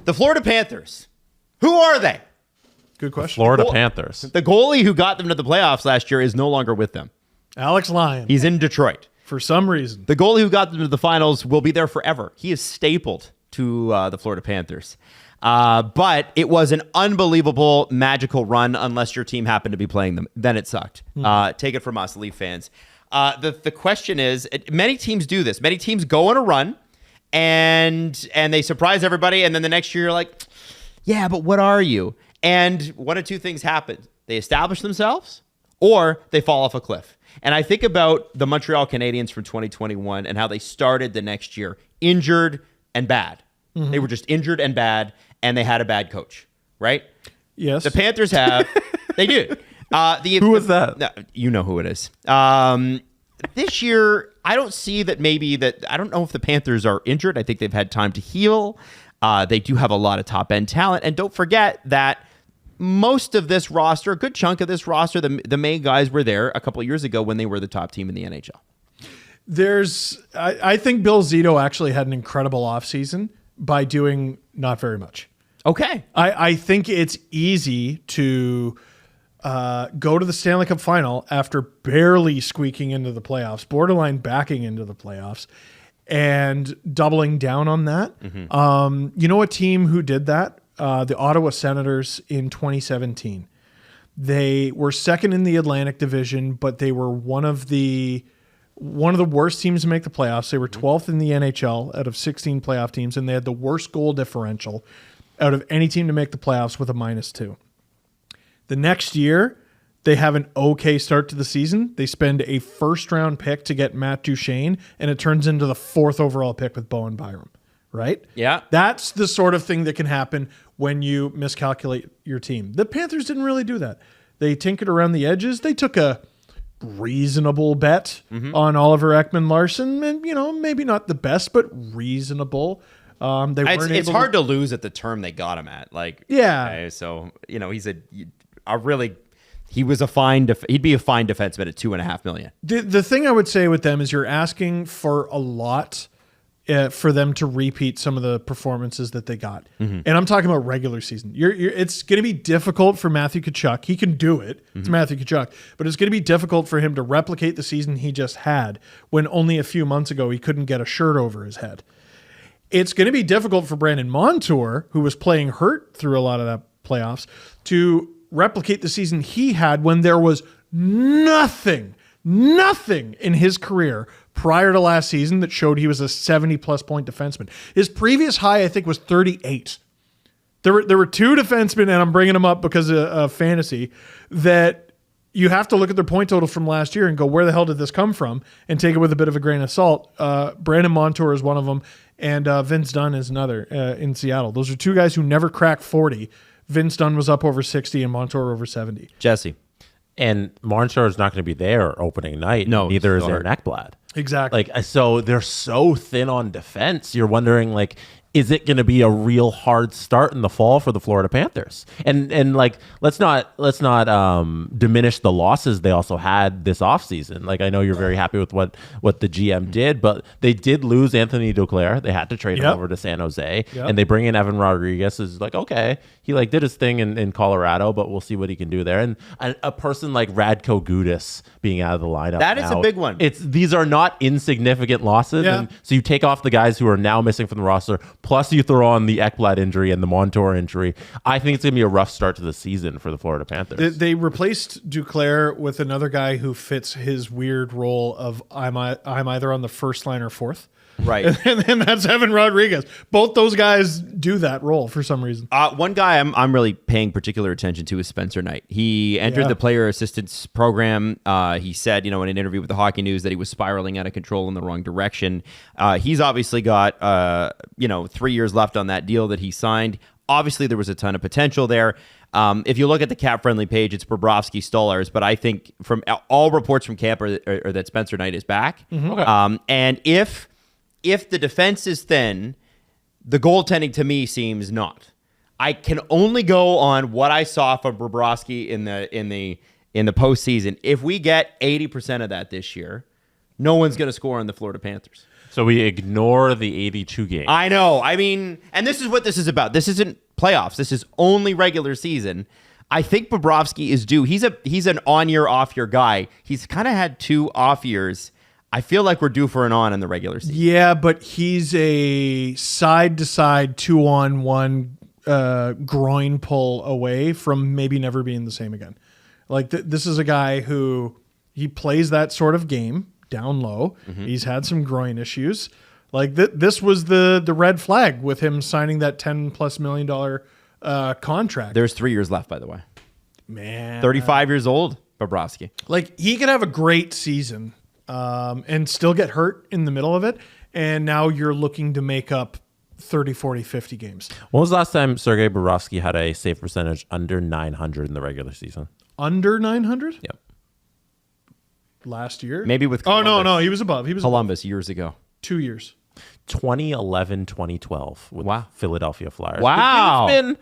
The Florida Panthers. Who are they? Good question. Florida Panthers. The goalie who got them to the playoffs last year is no longer with them. Alex Lyon. He's in Detroit. For some reason. The goalie who got them to the finals will be there forever. He is stapled to the Florida Panthers. But it was an unbelievable, magical run unless your team happened to be playing them. Then it sucked. Take it from us, Leaf fans. The question is, many teams do this. Many teams go on a run and they surprise everybody. And then the next year you're like, yeah, but what are you? And one of two things happen. They establish themselves or they fall off a cliff. And I think about the Montreal Canadiens from 2021 and how they started the next year injured and bad. Mm-hmm. They were just injured and bad, and they had a bad coach, right? Yes. The Panthers have. They do. Who was that? No, you know who it is. This year, I don't see that I don't know if the Panthers are injured. I think they've had time to heal. They do have a lot of top-end talent. And don't forget that most of this roster, a good chunk of this roster, the main guys were there a couple of years ago when they were the top team in the NHL. I think Bill Zito actually had an incredible offseason by doing not very much. Okay. I think it's easy to go to the Stanley Cup final after barely squeaking into the playoffs, borderline backing into the playoffs, and doubling down on that. Mm-hmm. You know a team who did that? The Ottawa Senators in 2017. They were second in the Atlantic Division, but they were one of the worst teams to make the playoffs. They were 12th in the NHL out of 16 playoff teams, and they had the worst goal differential out of any team to make the playoffs with a -2. The next year, they have an okay start to the season. They spend a first-round pick to get Matt Duchene, and it turns into the 4th overall pick with Bowen Byram. Right? Yeah. That's the sort of thing that can happen when you miscalculate your team. The Panthers didn't really do that. They tinkered around the edges. They took a reasonable bet on Oliver Ekman-Larsson, and maybe not the best, but reasonable. It's hard to lose at the term they got him at. Yeah. Okay, so he's he'd be a fine defenseman at $2.5 million. The thing I would say with them is you're asking for a lot. For them to repeat some of the performances that they got. Mm-hmm. And I'm talking about regular season. It's going to be difficult for Matthew Tkachuk. He can do it. Mm-hmm. It's Matthew Tkachuk. But it's going to be difficult for him to replicate the season he just had when only a few months ago he couldn't get a shirt over his head. It's going to be difficult for Brandon Montour, who was playing hurt through a lot of that playoffs, to replicate the season he had when there was nothing in his career prior to last season that showed he was a 70-plus point defenseman. His previous high, I think, was 38. There were two defensemen, and I'm bringing them up because of fantasy, that you have to look at their point total from last year and go, where the hell did this come from? And take it with a bit of a grain of salt. Brandon Montour is one of them, and Vince Dunn is another in Seattle. Those are two guys who never cracked 40. Vince Dunn was up over 60 and Montour over 70. Jesse. And Montour is not going to be there opening night. No, neither is Aaron Ekblad. Exactly. So they're so thin on defense. You're wondering, is it going to be a real hard start in the fall for the Florida Panthers? And let's not diminish the losses they also had this offseason. I know you're very happy with what the GM did, but they did lose Anthony Duclair. They had to trade him over to San Jose, and they bring in Evan Rodriguez. Is okay, he did his thing in Colorado, but we'll see what he can do there. And a person like Radko Gudas being out of the lineup, that is a big one. These are not insignificant losses, and so you take off the guys who are now missing from the roster. Plus, you throw on the Ekblad injury and the Montour injury. I think it's going to be a rough start to the season for the Florida Panthers. They replaced Duclair with another guy who fits his weird role of I'm either on the first line or fourth. Right. And that's Evan Rodriguez. Both those guys do that role for some reason. One guy I'm really paying particular attention to is Spencer Knight. He entered the player assistance program. He said, in an interview with the Hockey News that he was spiraling out of control in the wrong direction. He's obviously got, 3 years left on that deal that he signed. Obviously, there was a ton of potential there. If you look at the cap-friendly page, it's Bobrovsky, Stolarz, but I think from all reports from camp are that Spencer Knight is back. Mm-hmm. Okay. And if the defense is thin, the goaltending to me seems not. I can only go on what I saw from Bobrovsky in the postseason. If we get 80% of that this year, no one's going to score on the Florida Panthers. So we ignore the 82 game. I know. I mean, and this is what this is about. This isn't playoffs. This is only regular season. I think Bobrovsky is due. He's an on-year, off-year guy. He's kind of had 2 off years. I feel like we're due for an on in the regular season. Yeah, but he's a side-to-side 2-on-1 groin pull away from maybe never being the same again. Like this is a guy who he plays that sort of game down low. Mm-hmm. He's had some groin issues. Like this was the red flag with him signing that $10+ million contract. There's 3 years left, by the way. Man, 35 years old, Bobrovsky. Like he could have a great season and still get hurt in the middle of it. And now you're looking to make up 30, 40, 50 games. When was the last time Sergei Bobrovsky had a save percentage under 900 in the regular season? Under 900? Yep. Last year? Maybe with Columbus. Oh, no. He was above. He was Columbus years ago. 2 years. 2011, 2012 with Philadelphia Flyers. Wow. He's been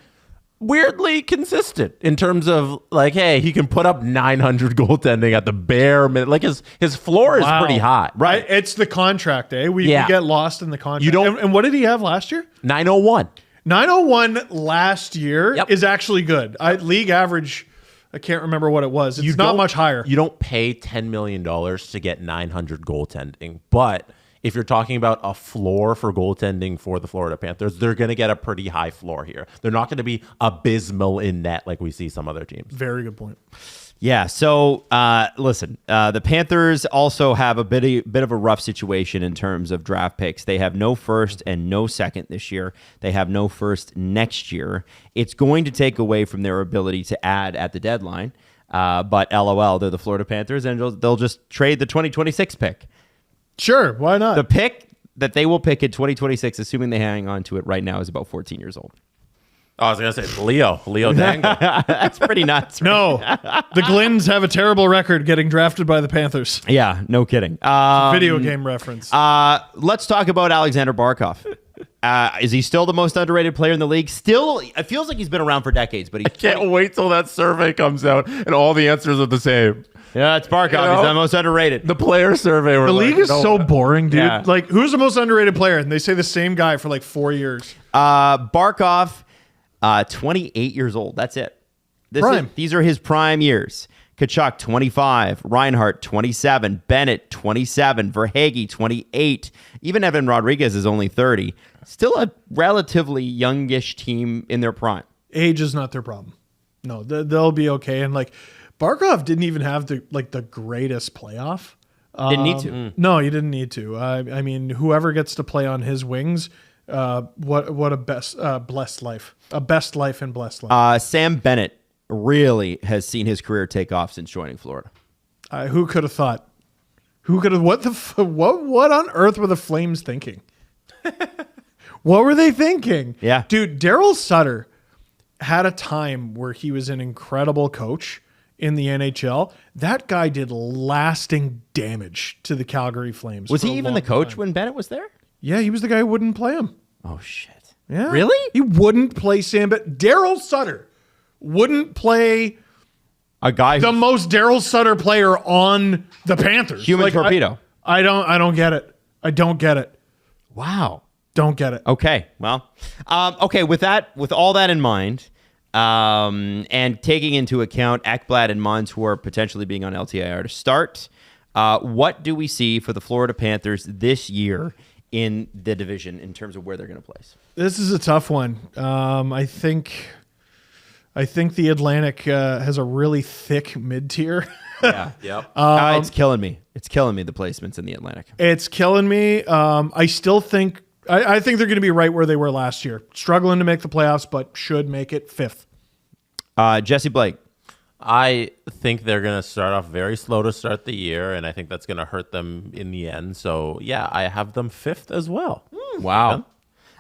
weirdly consistent in terms of like, hey, he can put up 900 goaltending at the bare minute. Like his floor is pretty high. Right. It's the contract, eh? We get lost in the contract. And what did he have last year? 901. 901 last year is actually good. League average, I can't remember what it was. It's not much higher. You don't pay $10 million to get 900 goaltending, but if you're talking about a floor for goaltending for the Florida Panthers, they're going to get a pretty high floor here. They're not going to be abysmal in net like we see some other teams. Very good point. Yeah, so listen, the Panthers also have a bit of a rough situation in terms of draft picks. They have no first and no second this year. They have no first next year. It's going to take away from their ability to add at the deadline. But LOL, they're the Florida Panthers, and they'll just trade the 2026 pick. Sure, why not? The pick that they will pick in 2026, assuming they hang on to it right now, is about 14 years old. Oh, I was going to say Leo Dangle. That's pretty nuts. Right? No, the Glyns have a terrible record getting drafted by the Panthers. Yeah, no kidding. Video game reference. Let's talk about Alexander Barkov. Is he still the most underrated player in the league? Still, it feels like he's been around for decades, but I can't wait till that survey comes out and all the answers are the same. Yeah, it's Barkov. He's the most underrated. The player survey. The league is so boring, dude. Yeah. Like, who's the most underrated player? And they say the same guy for like 4 years. Barkov, 28 years old. That's it. These are his prime years. Kachuk, 25. Reinhart, 27. Bennett, 27. Verhaeghe, 28. Even Evan Rodriguez is only 30. Still a relatively youngish team in their prime. Age is not their problem. No, they'll be okay. And like, Barkov didn't even have the greatest playoff. Didn't need to. No, he didn't need to. I mean, whoever gets to play on his wings, what a blessed life. A best life and blessed life. Sam Bennett really has seen his career take off since joining Florida. Who could have thought? Who could have? What on earth were the Flames thinking? What were they thinking? Yeah, dude, Daryl Sutter had a time where he was an incredible coach in the NHL. That guy did lasting damage to the Calgary Flames. Was he even the coach when Bennett was there? Yeah, he was the guy who wouldn't play him. Oh, shit. Yeah. Really? He wouldn't play Sam, but Daryl Sutter wouldn't play a guy the most Daryl Sutter player on the Panthers. Human torpedo. I don't get it. I don't get it. Wow. Don't get it. Okay. Well, with all that in mind, and taking into account Ekblad and Mons, who are potentially being on LTIR to start, what do we see for the Florida Panthers this year in the division in terms of where they're going to place? This is a tough one. I think the Atlantic has a really thick mid-tier. Yeah. Yep. It's killing me. It's killing me, the placements in the Atlantic. It's killing me. I still think I think they're going to be right where they were last year. Struggling to make the playoffs, but should make it 5th. Jesse Blake. I think they're going to start off very slow to start the year, and I think that's going to hurt them in the end. So, yeah, I have them 5th as well. Wow.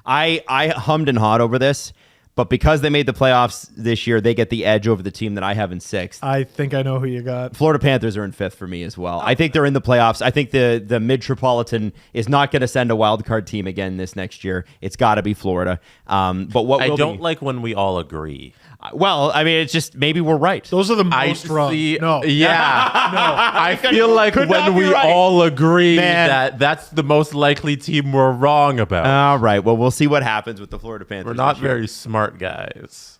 Yeah. I hummed and hawed over this, But because they made the playoffs this year, they get the edge over the team that I have in 6th. I think I know who you got. Florida Panthers are in 5th for me as well. I think they're in the playoffs. I think the Mid-Metropolitan is not going to send a wild card team again this next year. It's got to be Florida. But what I will don't be, like when we all agree. well, I mean, it's just maybe we're right. Those are the most wrong. No. Yeah. No. I feel like Could not when be we right. all agree Man. that's the most likely team we're wrong about. All right. Well, we'll see what happens with the Florida Panthers. We're not this year. very smart guys.